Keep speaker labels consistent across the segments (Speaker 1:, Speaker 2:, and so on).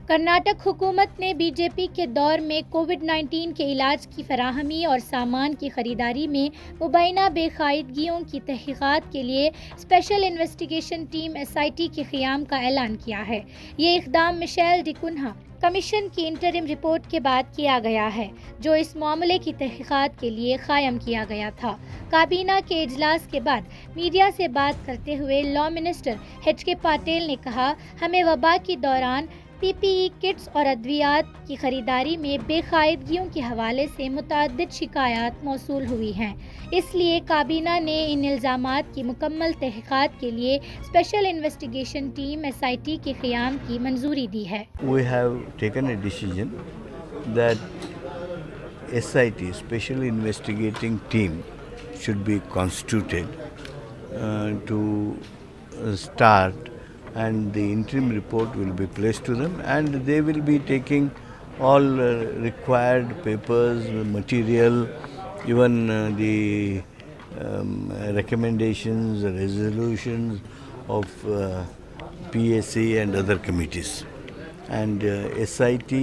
Speaker 1: कर्नाटक हुकूमत ने बीजेपी के दौर में कोविड-19 के इलाज की फराहमी और सामान की खरीदारी में मुबैना बेकायदगियों की तहकीकात के लिए स्पेशल इन्वेस्टिगेशन टीम SIT के क़याम का ऐलान किया है। ये इक़दाम मिशेल डिकुन्हा कमीशन की इंटरिम रिपोर्ट के बाद किया गया है, जो इस मामले की तहकीकात के लिए कायम किया गया था। काबीना के इजलास के बाद मीडिया से बात करते हुए लॉ मिनिस्टर HK पाटिल ने कहा, हमें वबा के दौरान PPE किट्स और अद्वियात की खरीदारी में बेकायदगियों के हवाले से मुतअद्दिद शिकायत मौसूल हुई हैं। इसलिए काबीना ने इन इल्ज़ामात की मुकम्मल तहक़ीक़ात के लिए स्पेशल इन्वेस्टिगेशन टीम SIT के क़याम की मंजूरी दी है।
Speaker 2: We have taken a decision that SIT, Special Investigating Team, should be constituted to start, and the interim report will be placed to them, and they will be taking all required papers, material, even the recommendations, resolutions of PSC and other committees. And SIT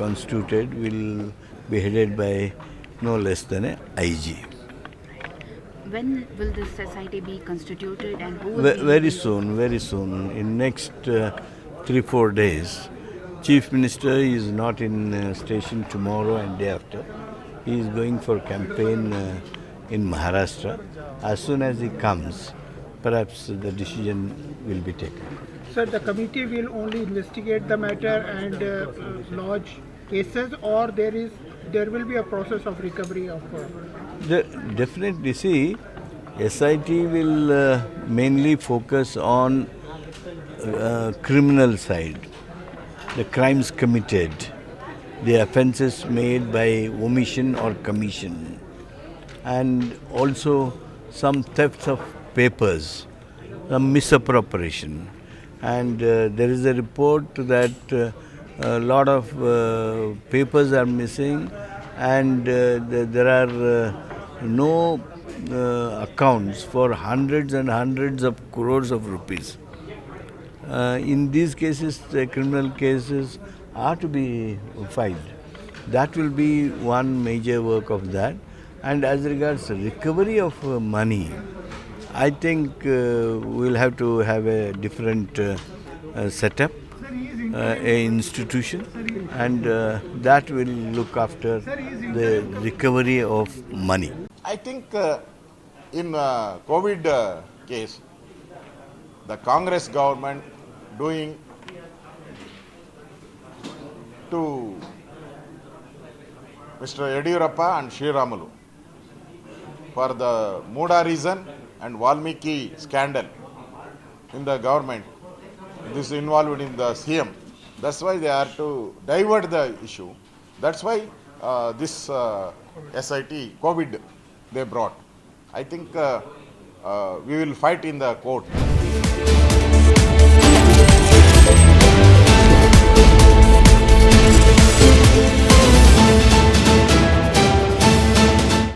Speaker 2: constituted will be headed by no less than a IG.
Speaker 3: When will this SIT be constituted and who will
Speaker 2: Very soon, very soon. In next 3-4 days. Chief Minister is not in station tomorrow and day after. He is going for campaign in Maharashtra. As soon as he comes, perhaps the decision will be taken.
Speaker 4: Sir, the committee will only investigate the matter and lodge cases, or there will be a process of recovery of.
Speaker 2: Definitely, see, SIT will mainly focus on criminal side, the crimes committed, the offences made by omission or commission, and also some thefts of papers, some misappropriation. And there is a report that a lot of papers are missing, and there are no accounts for hundreds and hundreds of crores of rupees. In these cases, the criminal cases are to be filed. That will be one major work of that. And as regards recovery of money, I think we'll have to have a different setup, a institution, and that will look after the recovery of money.
Speaker 5: I think in COVID case, the Congress government doing to Mr. Yediyurappa and Sri Ramalu for the Muda reason and Valmiki scandal in the government. This is involved in the CM. That's why they are to divert the issue. That's why this SIT COVID they brought. I think we will fight in the court.